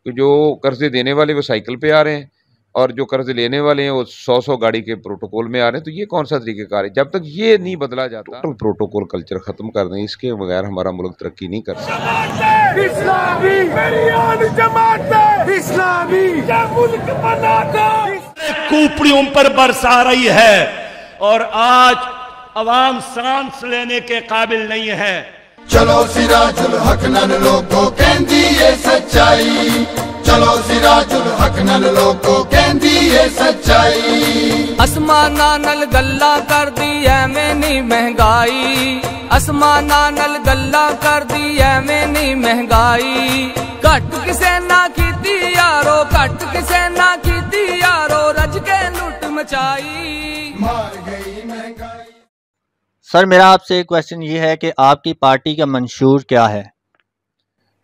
کہ جو قرضے دینے والے وہ سائیکل پہ آ رہے ہیں اور جو قرض لینے والے ہیں وہ 100 گاڑی کے پروٹوکول میں آ رہے ہیں. تو یہ کون سا طریقہ کار ہے؟ جب تک یہ نہیں بدلا جاتا ٹوٹل پروٹوکول کلچر ختم کر دیں، اس کے بغیر ہمارا ملک ترقی نہیں کر سکتا. کوپڑیوں پر برسا رہی ہے اور آج عوام سانس لینے کے قابل نہیں ہے. چلو سراج الحق نن لوگو کہندی اے سچائی، چلو سراج الحق نن لوگو کہندی اے سچائی. آسماناں نال گلاں کردی ایویں نہیں مہنگائی، آسماناں نال گلاں کردی ایویں نہیں مہنگائی. گھٹ کسے نہ کیتی یارو، گھٹ کسے نہ کیتی یارو، رج کے لٹ مچائی مار گئی مہنگائی. سر میرا آپ سے ایک کویسچن یہ ہے کہ آپ کی پارٹی کا منشور کیا ہے؟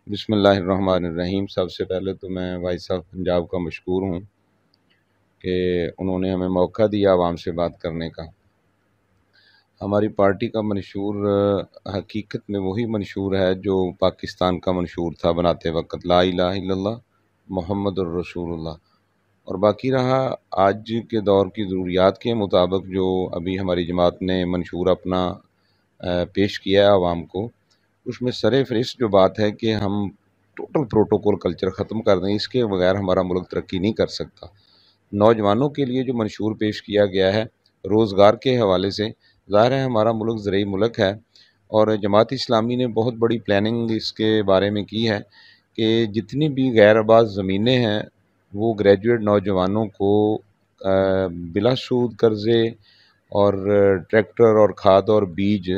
بسم اللہ الرحمن الرحیم. سب سے پہلے تو میں وائس آف پنجاب کا مشکور ہوں کہ انہوں نے ہمیں موقع دیا عوام سے بات کرنے کا. ہماری پارٹی کا منشور حقیقت میں وہی منشور ہے جو پاکستان کا منشور تھا بناتے وقت، لا الہ الا اللہ محمد الرسول اللہ. اور باقی رہا آج کے دور کی ضروریات کے مطابق جو ابھی ہماری جماعت نے منشور اپنا پیش کیا ہے عوام کو، اس میں سر فہرست جو بات ہے کہ ہم ٹوٹل پروٹوکول کلچر ختم کر دیں، اس کے بغیر ہمارا ملک ترقی نہیں کر سکتا. نوجوانوں کے لیے جو منشور پیش کیا گیا ہے روزگار کے حوالے سے، ظاہر ہے ہمارا ملک زرعی ملک ہے اور جماعت اسلامی نے بہت بڑی پلاننگ اس کے بارے میں کی ہے کہ جتنی بھی غیر آباد زمینیں ہیں وہ گریجویٹ نوجوانوں کو بلا سود قرضے اور ٹریکٹر اور کھاد اور بیج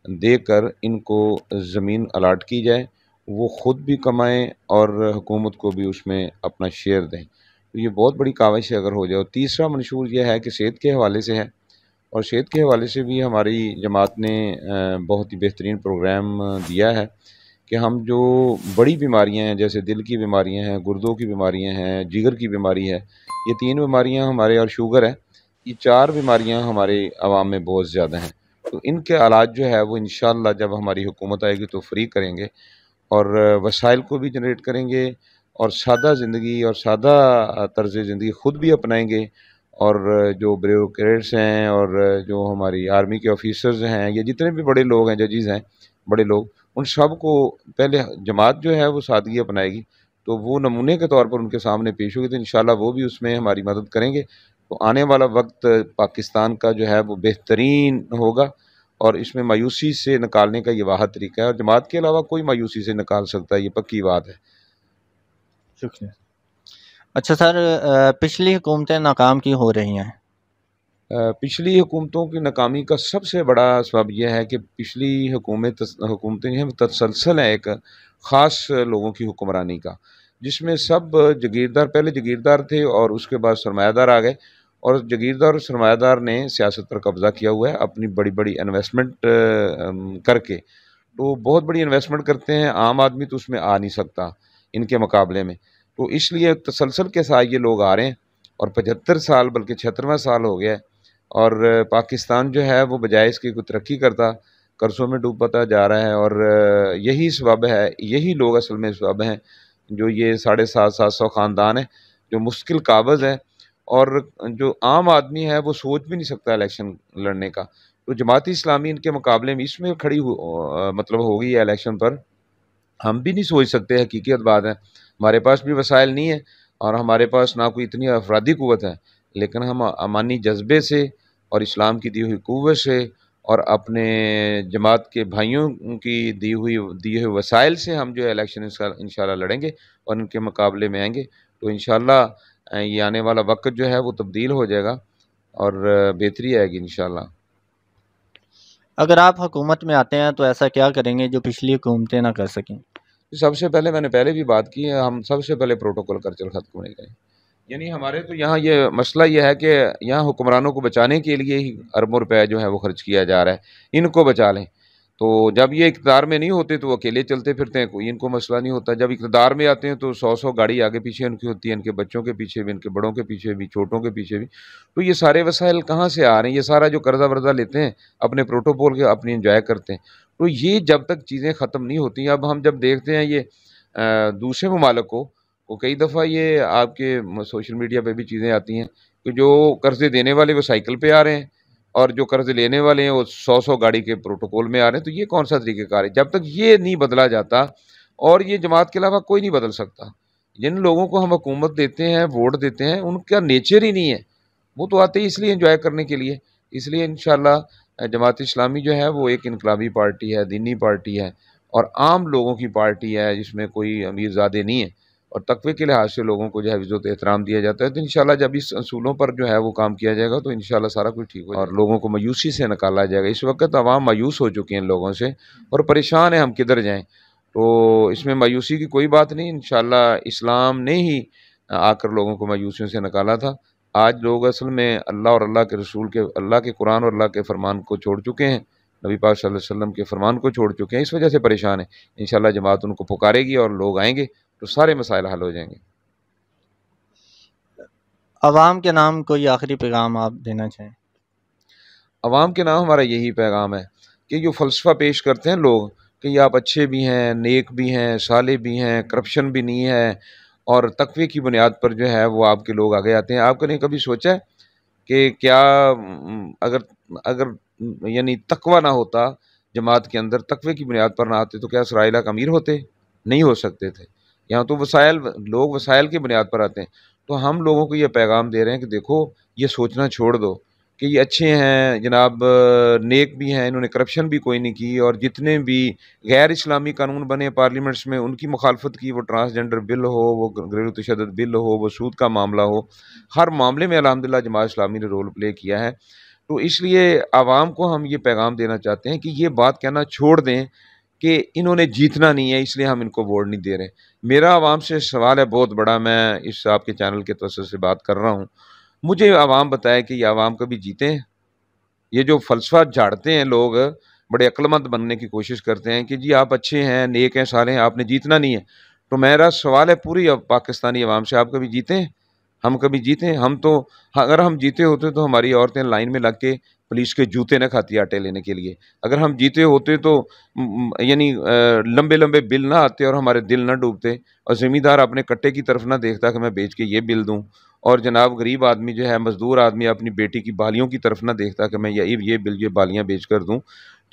دے کر ان کو زمین الاٹ کی جائے، وہ خود بھی کمائیں اور حکومت کو بھی اس میں اپنا شیئر دیں. تو یہ بہت بڑی کاوش اگر ہو جائے. اور تیسرا منشور یہ ہے کہ صحت کے حوالے سے ہے، اور صحت کے حوالے سے بھی ہماری جماعت نے بہت ہی بہترین پروگرام دیا ہے کہ ہم جو بڑی بیماریاں ہیں جیسے دل کی بیماریاں ہیں، گردوں کی بیماریاں ہیں، جگر کی بیماری ہے، یہ 3 بیماریاں ہمارے، اور شوگر ہے، یہ 4 بیماریاں ہمارے عوام میں بہت زیادہ ہیں. تو ان کے علاج جو ہے وہ انشاءاللہ جب ہماری حکومت آئے گی تو فری کریں گے اور وسائل کو بھی جنریٹ کریں گے اور سادہ زندگی اور سادہ طرز زندگی خود بھی اپنائیں گے. اور جو بیوروکریٹس ہیں اور جو ہماری آرمی کے آفیسرز ہیں یا جتنے بھی بڑے لوگ ہیں، ججز ہیں، بڑے لوگ، ان سب کو پہلے جماعت جو ہے وہ سادگی اپنائے گی تو وہ نمونے کے طور پر ان کے سامنے پیش ہوگی، تو انشاءاللہ وہ بھی اس میں ہماری مدد کریں گے. تو آنے والا وقت پاکستان کا جو ہے وہ بہترین ہوگا اور اس میں مایوسی سے نکالنے کا یہ واحد طریقہ ہے، اور جماعت کے علاوہ کوئی مایوسی سے نکال سکتا ہے، یہ پکی بات ہے. شکریہ. اچھا سر، پچھلی حکومتیں ناکام کیوں ہو رہی ہیں؟ پچھلی حکومتوں کی ناکامی کا سب سے بڑا سبب یہ ہے کہ پچھلی حکومتیں ہیں تسلسل ہے ایک خاص لوگوں کی حکمرانی کا، جس میں سب جگیردار، پہلے جگیردار تھے اور اس کے بعد سرمایہ دار آ گئے، اور جگیردار اور سرمایہ دار نے سیاست پر قبضہ کیا ہوا ہے اپنی بڑی بڑی انویسٹمنٹ کر کے. تو بہت بڑی انویسٹمنٹ کرتے ہیں، عام آدمی تو اس میں آ نہیں سکتا ان کے مقابلے میں. تو اس لیے تسلسل کے ساتھ یہ لوگ آ رہے ہیں اور 75 سال بلکہ 76واں سال ہو گیا ہے، اور پاکستان جو ہے وہ بجائے اس کی کوئی ترقی کرتا قرضوں میں ڈوبتا جا رہا ہے. اور یہی سبب ہے، یہی لوگ اصل میں سبب ہیں جو یہ 750 خاندان ہیں جو مستقل قابض ہیں، اور جو عام آدمی ہے وہ سوچ بھی نہیں سکتا الیکشن لڑنے کا. تو جماعت اسلامی ان کے مقابلے میں اس میں کھڑی مطلب ہو گئی ہے الیکشن پر. ہم بھی نہیں سوچ سکتے، حقیقت بات ہے، ہمارے پاس بھی وسائل نہیں ہے اور ہمارے پاس نہ کوئی اتنی افرادی قوت ہے، لیکن ہم امانی جذبے سے اور اسلام کی دی ہوئی قوت سے اور اپنے جماعت کے بھائیوں کی دیے ہوئے وسائل سے ہم جو ہے الیکشن انشاءاللہ لڑیں گے اور ان کے مقابلے میں آئیں گے. تو انشاءاللہ یہ آنے والا وقت جو ہے وہ تبدیل ہو جائے گا اور بہتری آئے گی انشاءاللہ. اگر آپ حکومت میں آتے ہیں تو ایسا کیا کریں گے جو پچھلی حکومتیں نہ کر سکیں؟ سب سے پہلے، میں نے پہلے بھی بات کی ہے، ہم سب سے پہلے پروٹوکول کلچر ختم ہونے گئے. یعنی ہمارے تو یہاں یہ مسئلہ یہ ہے کہ یہاں حکمرانوں کو بچانے کے لیے ہی اربوں روپے جو ہے وہ خرچ کیا جا رہا ہے، ان کو بچا لیں. تو جب یہ اقتدار میں نہیں ہوتے تو وہ اکیلے چلتے پھرتے ہیں، کوئی ان کو مسئلہ نہیں ہوتا. جب اقتدار میں آتے ہیں تو 100 گاڑی آگے پیچھے ان کی ہوتی ہے، ان کے بچوں کے پیچھے بھی، ان کے بڑوں کے پیچھے بھی، چھوٹوں کے پیچھے بھی. تو یہ سارے وسائل کہاں سے آ رہے ہیں؟ یہ سارا جو قرضہ ورضہ لیتے ہیں اپنے پروٹوکول کے اپنی انجوائے کرتے ہیں. تو یہ جب تک چیزیں ختم نہیں ہوتی، اب ہم جب دیکھتے ہیں یہ دوسرے ممالک کو، وہ کئی دفعہ یہ آپ کے سوشل میڈیا پہ بھی چیزیں آتی ہیں کہ جو قرضے دینے والے وہ سائیکل پہ آ رہے ہیں اور جو قرض لینے والے ہیں وہ 100 گاڑی کے پروٹوکول میں آ رہے ہیں. تو یہ کون سا طریقہ کار ہے؟ جب تک یہ نہیں بدلا جاتا، اور یہ جماعت کے علاوہ کوئی نہیں بدل سکتا. جن لوگوں کو ہم حکومت دیتے ہیں، ووٹ دیتے ہیں، ان کا نیچر ہی نہیں ہے. وہ تو آتے ہی اس لیے انجوائے کرنے کے لیے. اس لیے انشاءاللہ جماعت اسلامی جو ہے وہ ایک انقلابی پارٹی ہے، دینی پارٹی ہے اور عام لوگوں کی پارٹی ہے، جس میں کوئی امیر زادے نہیں ہیں، اور تقوی کے لحاظ سے لوگوں کو جو ہے عزت و احترام دیا جاتا ہے. تو انشاءاللہ جب اس اصولوں پر جو ہے وہ کام کیا جائے گا تو انشاءاللہ سارا کچھ ٹھیک ہو جائے گا اور لوگوں کو مایوسی سے نکالا جائے گا. اس وقت عوام مایوس ہو چکے ہیں ان لوگوں سے اور پریشان ہیں ہم کدھر جائیں. تو اس میں مایوسی کی کوئی بات نہیں. انشاءاللہ اسلام نے ہی آ کر لوگوں کو مایوسیوں سے نکالا تھا. آج لوگ اصل میں اللہ اور اللہ کے رسول کے، اللہ کے قرآن اور اللہ کے فرمان کو چھوڑ چکے ہیں، نبی پاک صلی اللہ علیہ وسلم کے فرمان کو چھوڑ چکے ہیں، اس وجہ سے پریشان ہیں. انشاءاللہ جماعت ان کو پکارے گی اور لوگ آئیں گے تو سارے مسائل حل ہو جائیں گے. عوام کے نام کوئی آخری پیغام آپ دینا چاہیں؟ عوام کے نام ہمارا یہی پیغام ہے کہ جو فلسفہ پیش کرتے ہیں لوگ کہ یہ آپ اچھے بھی ہیں، نیک بھی ہیں، صالح بھی ہیں، کرپشن بھی نہیں ہے اور تقوی کی بنیاد پر جو ہے وہ آپ کے لوگ آگے آتے ہیں. آپ نے کبھی سوچا ہے کہ کیا اگر یعنی تقوی نہ ہوتا جماعت کے اندر، تقوی کی بنیاد پر نہ آتے تو کیا اسرائیل کا امیر ہوتے؟ نہیں ہو سکتے تھے. یہاں تو لوگ وسائل کی بنیاد پر آتے ہیں. تو ہم لوگوں کو یہ پیغام دے رہے ہیں کہ دیکھو یہ سوچنا چھوڑ دو کہ یہ اچھے ہیں جناب، نیک بھی ہیں، انہوں نے کرپشن بھی کوئی نہیں کی، اور جتنے بھی غیر اسلامی قانون بنے پارلیمنٹس میں ان کی مخالفت کی، وہ ٹرانسجنڈر بل ہو، وہ گھریلو تشدد بل ہو، وہ سود کا معاملہ ہو، ہر معاملے میں الحمدللہ جماعت اسلامی نے رول پلے کیا ہے. تو اس لیے عوام کو ہم یہ پیغام دینا چاہتے ہیں کہ یہ بات کہنا چھوڑ دیں کہ انہوں نے جیتنا نہیں ہے اس لیے ہم ان کو ووٹ نہیں دے رہے. میرا عوام سے سوال ہے بہت بڑا، میں اس آپ کے چینل کے توسط سے بات کر رہا ہوں. مجھے عوام بتائے کہ یہ عوام کبھی جیتے ہیں؟ یہ جو فلسفہ جھاڑتے ہیں لوگ، بڑے عقل مند بننے کی کوشش کرتے ہیں کہ جی آپ اچھے ہیں، نیک ہیں، صالح ہیں، آپ نے جیتنا نہیں ہے. تو میرا سوال ہے پوری پاکستانی عوام سے، آپ کبھی جیتے ہیں؟ ہم کبھی جیتے ہیں؟ ہم تو اگر ہم جیتے ہوتے تو ہماری عورتیں لائن میں لگ کے پولیس کے جوتے نہ کھاتی آٹے لینے کے لیے. اگر ہم جیتے ہوتے تو یعنی لمبے لمبے بل نہ آتے اور ہمارے دل نہ ڈوبتے، اور زمیندار اپنے کٹے کی طرف نہ دیکھتا کہ میں بیچ کے یہ بل دوں، اور جناب غریب آدمی جو ہے، مزدور آدمی اپنی بیٹی کی بالیوں کی طرف نہ دیکھتا کہ میں یہ بل، یہ بالیاں بیچ کر دوں.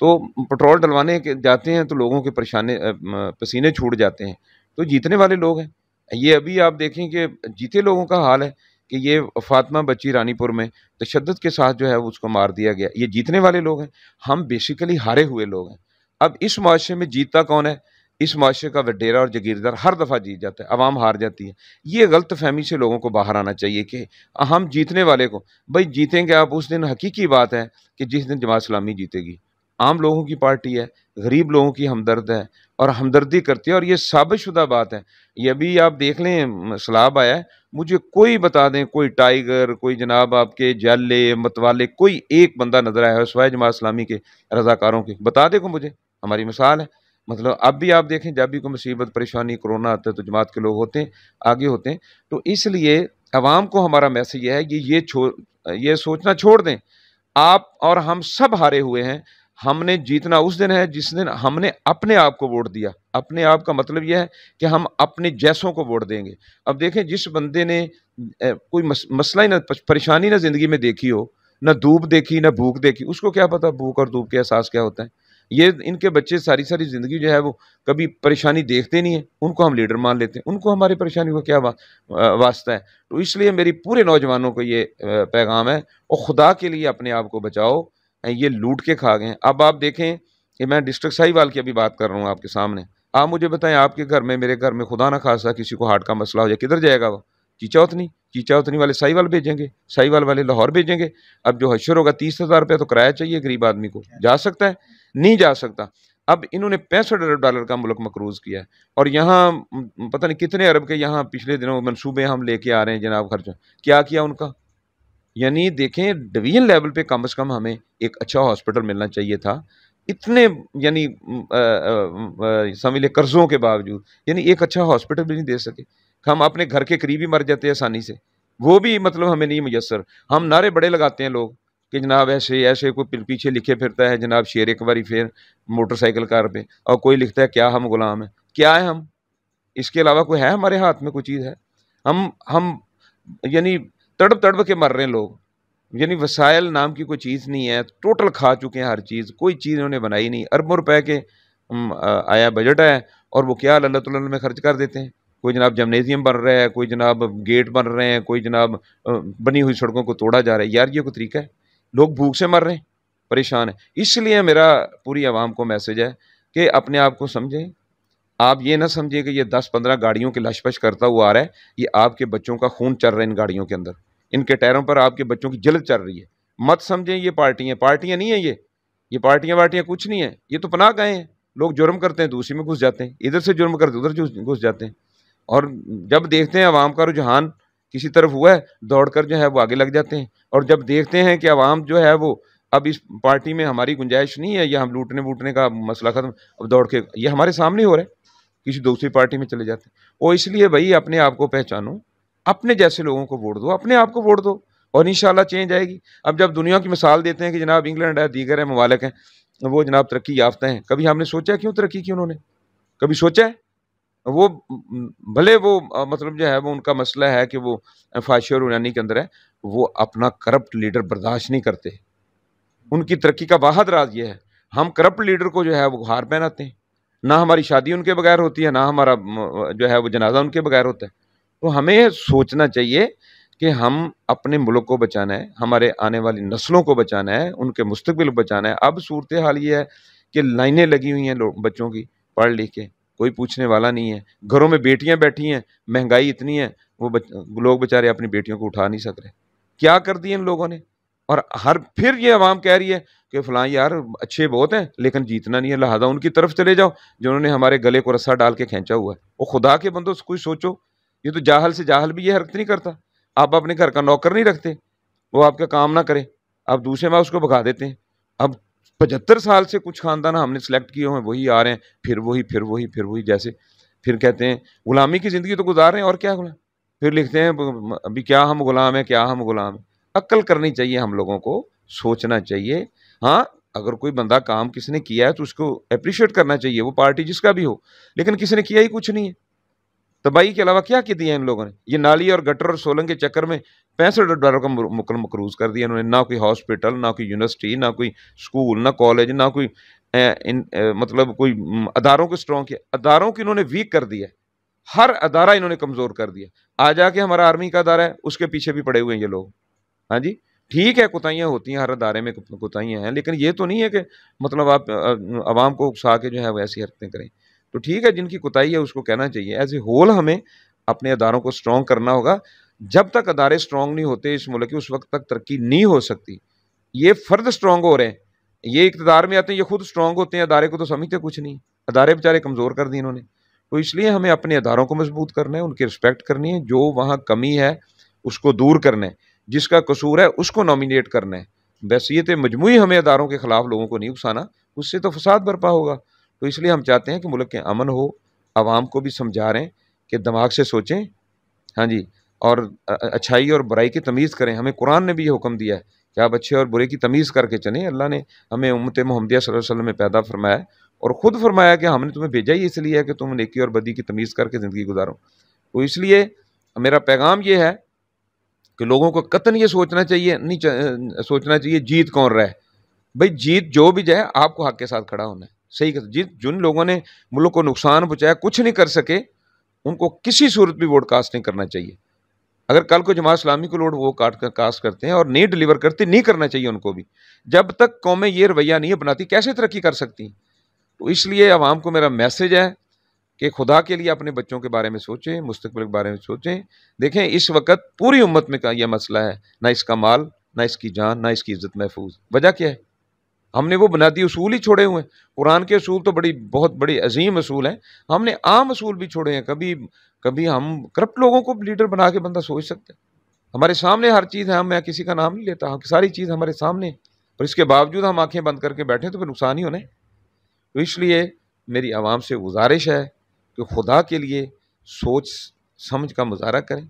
تو پٹرول ڈلوانے جاتے ہیں تو لوگوں کے پسینے چھوٹ جاتے ہیں. تو جیتنے والے لوگ ہیں. یہ ابھی آپ دیکھیں کہ جیتے لوگوں کا حال ہے کہ یہ فاطمہ بچی رانی پور میں تشدد کے ساتھ جو ہے اس کو مار دیا گیا. یہ جیتنے والے لوگ ہیں. ہم بیسیکلی ہارے ہوئے لوگ ہیں. اب اس معاشرے میں جیتتا کون ہے؟ اس معاشرے کا وڈیرا اور جگیردار ہر دفعہ جیت جاتا ہے، عوام ہار جاتی ہے. یہ غلط فہمی سے لوگوں کو باہر آنا چاہیے کہ ہم جیتنے والے کو، بھائی جیتیں گے آپ اس دن. حقیقی بات ہے کہ جس دن جماعت اسلامی جیتے گی، عام لوگوں کی پارٹی ہے، غریب لوگوں کی ہمدرد ہے اور ہمدردی کرتی ہے، اور یہ ثابت شدہ بات ہے. یہ ابھی آپ دیکھ لیں سیلاب آیا ہے، مجھے کوئی بتا دیں، کوئی ٹائیگر، کوئی جناب آپ کے جالے متوالے، کوئی ایک بندہ نظر آیا ہے سوائے جماعت اسلامی کے رضاکاروں کے؟ بتا دے کو مجھے. ہماری مثال ہے. مطلب اب بھی آپ دیکھیں جب بھی کوئی مصیبت پریشانی کرونا آتا ہے تو جماعت کے لوگ ہوتے ہیں، آگے ہوتے ہیں. تو اس لیے عوام کو ہمارا میسج ہے یہ سوچنا چھوڑ دیں. آپ اور ہم سب ہارے ہوئے ہیں. ہم نے جیتنا اس دن ہے جس دن ہم نے اپنے آپ کو ووٹ دیا. اپنے آپ کا مطلب یہ ہے کہ ہم اپنے جیسوں کو ووٹ دیں گے. اب دیکھیں جس بندے نے کوئی مسئلہ ہی نہ، پریشانی نہ زندگی میں دیکھی ہو، نہ دھوپ دیکھی نہ بھوک دیکھی، اس کو کیا پتا بھوک اور دھوپ کے احساس کیا ہوتا ہے. یہ ان کے بچے ساری زندگی جو ہے وہ کبھی پریشانی دیکھتے نہیں ہیں، ان کو ہم لیڈر مان لیتے ہیں. ان کو ہماری پریشانی کو کیا واسطہ ہے. تو اس لیے میری پورے نوجوانوں کو یہ پیغام ہے، اور خدا کے لیے اپنے آپ کو بچاؤ. یہ لوٹ کے کھا گئے ہیں. اب آپ دیکھیں کہ میں ڈسٹرکٹ ساہیوال کی ابھی بات کر رہا ہوں آپ کے سامنے. آپ مجھے بتائیں آپ کے گھر میں، میرے گھر میں خدا نہ خاصا کسی کو ہارٹ کا مسئلہ ہو جائے، کدھر جائے گا وہ؟ چیچاوتنی والے ساہیوال بھیجیں گے، ساہیوال والے لاہور بھیجیں گے. اب جو حشر ہوگا 30,000 روپیہ تو کرایہ چاہیے غریب آدمی کو. جا سکتا ہے؟ نہیں جا سکتا. اب انہوں نے $65 کا ملک مقروض کیا ہے، اور یہاں پتہ نہیں کتنے ارب کے یہاں پچھلے دنوں منصوبے ہم لے کے آ رہے ہیں جناب. خرچہ کیا ان کا؟ یعنی دیکھیں ڈویژن لیول پہ کم از کم ہمیں ایک اچھا ہاسپٹل ملنا چاہیے تھا. اتنے یعنی سمجھ لے قرضوں کے باوجود یعنی ایک اچھا ہاسپٹل بھی نہیں دے سکے. ہم اپنے گھر کے قریب ہی مر جاتے ہیں آسانی سے، وہ بھی مطلب ہمیں نہیں میسر. ہم نعرے بڑے لگاتے ہیں لوگ کہ جناب ایسے کوئی پیچھے لکھے پھرتا ہے جناب شیر ایک باری پھر موٹر سائیکل کار پہ، اور کوئی لکھتا ہے کیا ہم غلام ہیں. کیا ہے ہم؟ اس کے علاوہ کوئی ہے ہمارے ہاتھ میں کوئی چیز ہے؟ ہم یعنی تڑپ تڑپ کے مر رہے ہیں لوگ، یعنی وسائل نام کی کوئی چیز نہیں ہے، ٹوٹل کھا چکے ہیں ہر چیز، کوئی چیز انہوں نے بنائی نہیں، اربوں روپے کے آیا بجٹ ہے اور وہ کیا اللہ تعالیٰ میں خرچ کر دیتے ہیں۔ کوئی جناب جمنیزیم بن رہا ہے، کوئی جناب گیٹ بن رہے ہیں، کوئی جناب بنی ہوئی سڑکوں کو توڑا جا رہا ہے۔ یار یہ کوئی طریقہ ہے؟ لوگ بھوک سے مر رہے ہیں، پریشان ہیں۔ اس لیے میرا پوری عوام کو میسج ہے کہ اپنے آپ کو سمجھیں، آپ یہ نہ سمجھیں کہ یہ 10-15 گاڑیوں کی لش پش کرتا ہوا آ رہا ہے، یہ آپ کے بچوں کا خون چل رہا ہے ان گاڑیوں کے اندر، ان کے ٹائروں پر آپ کے بچوں کی جلد چل رہی ہے۔ مت سمجھیں یہ پارٹیاں نہیں ہیں، یہ پارٹیاں کچھ نہیں ہیں، یہ تو پناہ گاہیں ہیں۔ لوگ جرم کرتے ہیں دوسری میں گھس جاتے ہیں، ادھر سے جرم کرتے ادھر گھس جاتے ہیں، اور جب دیکھتے ہیں عوام کا رجحان کسی طرف ہوا ہے دوڑ کر جو ہے وہ آگے لگ جاتے ہیں، اور جب دیکھتے ہیں کہ عوام جو ہے وہ اب اس پارٹی میں ہماری گنجائش نہیں ہے یا ہم لوٹنے ووٹنے کا مسئلہ ختم، اب دوڑ کے یہ ہمارے سامنے ہو رہا ہے، کسی دوسری پارٹی میں چلے جاتے ہیں۔ اور اس لیے بھائی اپنے آپ کو پہچانو، اپنے جیسے لوگوں کو ووٹ دو، اپنے آپ کو ووٹ دو، اور انشاءاللہ چینج آئے گی۔ اب جب دنیا کی مثال دیتے ہیں کہ جناب انگلینڈ ہے، دیگر ہے ممالک ہیں، وہ جناب ترقی یافتہ ہیں، کبھی ہم نے سوچا کیوں ترقی کی انہوں نے؟ کبھی سوچا ہے؟ وہ بھلے وہ مطلب جو ہے وہ ان کا مسئلہ ہے کہ وہ فحاشی اور رونانی کے اندر ہے، وہ اپنا کرپٹ لیڈر برداشت نہیں کرتے۔ ان کی ترقی کا واحد راز یہ ہے، ہم کرپٹ لیڈر کو جو ہے وہ ہار پہناتے ہیں، نہ ہماری شادی ان کے بغیر ہوتی ہے، نہ ہمارا جو ہے وہ جنازہ ان کے بغیر ہوتا ہے۔ تو ہمیں سوچنا چاہیے کہ ہم اپنے ملک کو بچانا ہے، ہمارے آنے والی نسلوں کو بچانا ہے، ان کے مستقبل کو بچانا ہے۔ اب صورتحال یہ ہے کہ لائنیں لگی ہوئی ہیں بچوں کی پڑھ لکھ کے، کوئی پوچھنے والا نہیں ہے، گھروں میں بیٹیاں بیٹھی ہیں، مہنگائی اتنی ہے، وہ لوگ بیچارے اپنی بیٹیوں کو اٹھا نہیں سک رہے۔ کیا کر دیا ان لوگوں نے؟ اور پھر یہ عوام کہہ رہی ہے کہ فلاں یار اچھے بہت ہیں لیکن جیتنا نہیں ہے، لہذا ان کی طرف چلے جاؤ جنہوں نے ہمارے گلے کو رسا ڈال کے کھینچا ہوا ہے۔ وہ خدا کے بندوں کوئی سوچو، یہ تو جاہل سے جاہل بھی یہ حرکت نہیں کرتا۔ آپ اپنے گھر کا نوکر نہیں رکھتے، وہ آپ کا کام نہ کرے، آپ دوسرے ماہ اس کو بھگا دیتے ہیں۔ اب 75 سال سے کچھ خاندان ہم نے سلیکٹ کیے ہوئے ہیں، وہی آ رہے ہیں، پھر وہی جیسے پھر کہتے ہیں غلامی کی زندگی تو گزار رہے ہیں، اور کیا غلام، پھر لکھتے ہیں ابھی کیا ہم غلام ہیں، کیا ہم غلام ہیں۔ عقل کرنی چاہیے ہم لوگوں کو، سوچنا چاہیے۔ ہاں اگر کوئی بندہ کام کسی نے کیا ہے تو اس کو اپریشیٹ کرنا چاہیے، وہ پارٹی جس کا بھی ہو، لیکن کسی نے کیا ہی کچھ نہیں ہے۔ تباہی کے علاوہ کیا دیا ہے ان لوگوں نے؟ یہ نالی اور گٹر اور سولنگ کے چکر میں $65 کا مقروض کر دیا انہوں نے۔ نہ کوئی ہاسپٹل، نہ کوئی یونیورسٹی، نہ کوئی اسکول، نہ کالج، نہ کوئی مطلب کوئی اداروں کو اسٹرانگ کیا، اداروں کو انہوں نے ویک کر دیا، ہر ادارہ انہوں نے کمزور کر دیا۔ آ جا کے ہمارا آرمی کا ادارہ ہے، اس کے پیچھے بھی پڑے ہوئے ہیں یہ لوگ۔ ہاں جی ٹھیک ہے، کوتاہیاں ہوتی ہیں، ہر ادارے میں کوتاہیاں ہیں، لیکن یہ تو نہیں ہے کہ مطلب آپ عوام کو اکسا کے جو ہے وہ ایسی حرکتیں کریں۔ تو ٹھیک ہے، جن کی کوتاہی ہے اس کو کہنا چاہیے۔ ایز اے ہول ہمیں اپنے اداروں کو اسٹرانگ کرنا ہوگا۔ جب تک ادارے اسٹرانگ نہیں ہوتے اس ملک کی، اس وقت تک ترقی نہیں ہو سکتی۔ یہ فرد اسٹرانگ ہو رہے ہیں، یہ اقتدار میں آتے ہیں، یہ خود اسٹرانگ ہوتے ہیں، ادارے کو تو سمجھتے کچھ نہیں، ادارے بیچارے کمزور کر دیے انہوں نے۔ تو اس لیے ہمیں اپنے اداروں کو مضبوط کرنا ہے، ان کی رسپیکٹ کرنی ہے، جو وہاں کمی ہے اس کو دور کرنا ہے، جس کا قصور ہے اس کو نامینیٹ کرنا ہے۔ بحیثیت مجموعی ہمیں اداروں کے خلاف لوگوں کو نہیں اکسانا، اس سے تو فساد برپا ہوگا۔ تو اس لیے ہم چاہتے ہیں کہ ملک کے امن ہو، عوام کو بھی سمجھا رہے ہیں کہ دماغ سے سوچیں، ہاں جی، اور اچھائی اور برائی کی تمیز کریں۔ ہمیں قرآن نے بھی یہ حکم دیا ہے کہ آپ اچھے اور برے کی تمیز کر کے چلیں۔ اللہ نے ہمیں امت محمدیہ صلی اللہ علیہ وسلم میں پیدا فرمایا ہے، اور خود فرمایا کہ ہم نے تمہیں بھیجا ہی اس لیے ہے کہ تم نیکی اور بدی کی تمیز کر کے زندگی گزارو۔ تو اس لیے میرا پیغام یہ ہے کہ لوگوں کو قطعاً یہ سوچنا چاہیے جیت کون رہا ہے۔ بھائی جیت جو بھی جائے، آپ کو حق کے ساتھ کھڑا ہونا ہے، صحیح کہ جیت جن لوگوں نے ملک کو نقصان پہنچایا، کچھ نہیں کر سکے، ان کو کسی صورت بھی ووٹ کاسٹ نہیں کرنا چاہیے۔ اگر کل کو جماعت اسلامی کو لوگ وہ کاسٹ کرتے ہیں اور نہیں ڈیلیور کرتے، نہیں کرنا چاہیے ان کو بھی۔ جب تک قومیں یہ رویہ نہیں اپناتی، کیسے ترقی کر سکتی؟ تو اس لیے عوام کو میرا میسج ہے کہ خدا کے لیے اپنے بچوں کے بارے میں سوچیں، مستقبل کے بارے میں سوچیں۔ دیکھیں اس وقت پوری امت میں یہ مسئلہ ہے، نہ اس کا مال، نہ اس کی جان، نہ اس کی عزت محفوظ۔ وجہ کیا ہے؟ ہم نے وہ بنیادی اصول ہی چھوڑے ہوئے ہیں۔ قرآن کے اصول تو بہت بڑی عظیم اصول ہیں، ہم نے عام اصول بھی چھوڑے ہیں۔ کبھی ہم کرپٹ لوگوں کو لیڈر بنا کے بندہ سوچ سکتے ہیں؟ ہمارے سامنے ہر چیز ہے، میں کسی کا نام نہیں لیتا، ساری چیز ہمارے سامنے، اور اس کے باوجود ہم آنکھیں بند کر کے بیٹھیں تو پھر نقصان ہی ہونا ہے۔ تو اس لیے میری عوام سے گزارش ہے کہ خدا کے لیے سوچ سمجھ کا مظاہرہ کریں،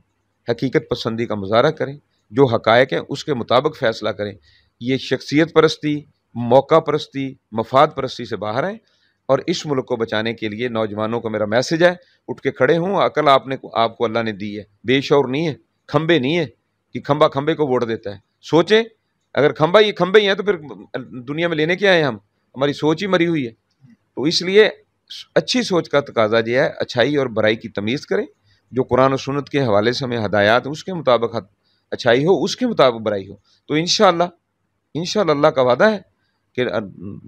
حقیقت پسندی کا مظاہرہ کریں، جو حقائق ہیں اس کے مطابق فیصلہ کریں۔ یہ شخصیت پرستی، موقع پرستی، مفاد پرستی سے باہر ہیں۔ اور اس ملک کو بچانے کے لیے نوجوانوں کو میرا میسج ہے، اٹھ کے کھڑے ہوں۔ عقل آپ کو اللہ نے دی ہے، بے شعور نہیں ہے، کھمبے نہیں ہے کہ کھمبا کھمبے کو ووٹ دیتا ہے۔ سوچیں، اگر کھمبے ہی ہیں تو پھر دنیا میں لینے کیا ہے ہم؟ ہماری سوچ ہی مری ہوئی ہے۔ تو اس لیے اچھی سوچ کا تقاضا یہ ہے، اچھائی اور برائی کی تمیز کریں، جو قرآن و سنت کے حوالے سے ہمیں ہدایات ہیں اس کے مطابق اچھائی ہو، اس کے مطابق برائی ہو، تو انشاءاللہ اللہ کا وعدہ ہے کہ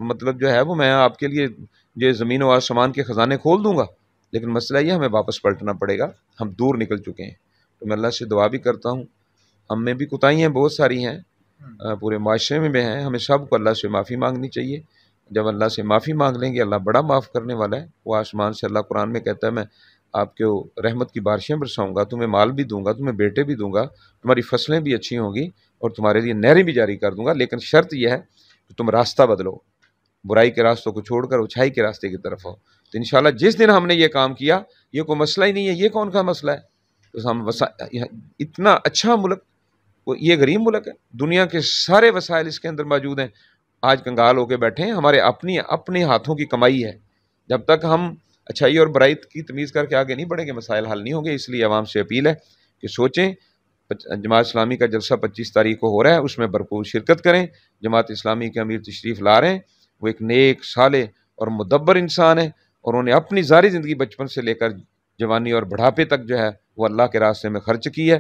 مطلب جو ہے وہ میں آپ کے لیے یہ زمین و آسمان کے خزانے کھول دوں گا۔ لیکن مسئلہ یہ ہمیں واپس پلٹنا پڑے گا، ہم دور نکل چکے ہیں۔ تو میں اللہ سے دعا بھی کرتا ہوں، ہم میں بھی کوتاہیاں بہت ساری ہیں، پورے معاشرے میں بھی ہیں، ہمیں سب کو اللہ سے معافی مانگنی چاہیے۔ جب اللہ سے معافی مانگ لیں گے، اللہ بڑا معاف کرنے والا ہے۔ وہ آسمان سے اللہ قرآن میں کہتا ہے میں آپ کے رحمت کی بارشیں برساؤں گا، تمہیں مال بھی دوں گا، تمہیں بیٹے بھی دوں گا، تمہاری فصلیں بھی اچھی ہوں گی اور تمہارے لیے نہریں بھی جاری کر دوں گا، لیکن شرط یہ ہے کہ تم راستہ بدلو، برائی کے راستوں کو چھوڑ کر اچھائی کے راستے کی طرف ہو۔ تو انشاءاللہ جس دن ہم نے یہ کام کیا، یہ کوئی مسئلہ ہی نہیں ہے، یہ کون کا مسئلہ ہے؟ تو ہم اتنا اچھا ملک، یہ غریب ملک ہے، دنیا کے سارے وسائل اس کے اندر موجود ہیں، آج کنگال ہو کے بیٹھے ہیں، ہمارے اپنے ہاتھوں کی کمائی ہے۔ جب تک ہم اچھائی اور برائی کی تمیز کر کے آگے نہیں بڑھیں گے، مسائل حل نہیں ہوں گے۔ اس لیے عوام سے اپیل ہے کہ سوچیں، جماعت اسلامی کا جلسہ 25 تاریخ کو ہو رہا ہے، اس میں بھرپور شرکت کریں۔ جماعت اسلامی کے امیر تشریف لا رہے ہیں، وہ ایک نیک، صالح اور مدبر انسان ہے، اور انہوں نے اپنی ساری زندگی بچپن سے لے کر جوانی اور بڑھاپے تک جو ہے وہ اللہ کے راستے میں خرچ کی ہے،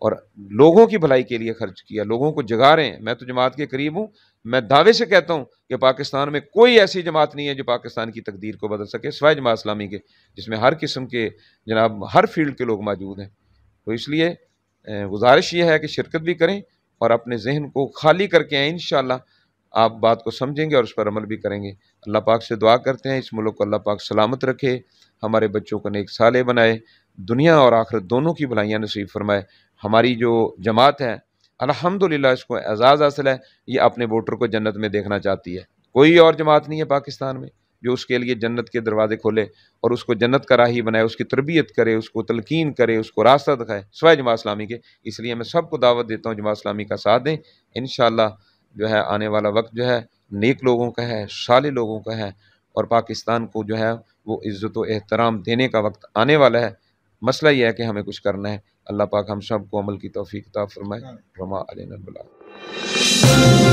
اور لوگوں کی بھلائی کے لیے خرچ کیا، لوگوں کو جگا رہے ہیں۔ میں تو جماعت کے قریب ہوں، میں دعوے سے کہتا ہوں کہ پاکستان میں کوئی ایسی جماعت نہیں ہے جو پاکستان کی تقدیر کو بدل سکے سوائے جماعت اسلامی کے، جس میں ہر قسم کے جناب ہر فیلڈ کے لوگ موجود ہیں۔ تو اس لیے گزارش یہ ہے کہ شرکت بھی کریں اور اپنے ذہن کو خالی کر کے آئیں، انشاءاللہ آپ بات کو سمجھیں گے اور اس پر عمل بھی کریں گے۔ اللہ پاک سے دعا کرتے ہیں اس ملک کو اللہ پاک سلامت رکھے، ہمارے بچوں کو نیک صالح بنائے، دنیا اور آخرت دونوں کی بھلائیاں نصیب فرمائے۔ ہماری جو جماعت ہے الحمدللہ اس کو اعزاز حاصل ہے، یہ اپنے ووٹر کو جنت میں دیکھنا چاہتی ہے۔ کوئی اور جماعت نہیں ہے پاکستان میں جو اس کے لیے جنت کے دروازے کھولے اور اس کو جنت کا راہی بنائے، اس کی تربیت کرے، اس کو تلقین کرے، اس کو راستہ دکھائے سوائے جماعت اسلامی کے۔ اس لیے میں سب کو دعوت دیتا ہوں جماعت اسلامی کا ساتھ دیں۔ انشاءاللہ جو ہے آنے والا وقت جو ہے نیک لوگوں کا ہے، صالح لوگوں کا ہے، اور پاکستان کو جو ہے وہ عزت و احترام دینے کا وقت آنے والا ہے۔ مسئلہ یہ ہے کہ ہمیں کچھ کرنا ہے۔ اللہ پاک ہم سب کو عمل کی توفیق عطا فرمائے۔ وما علینا البلاغ۔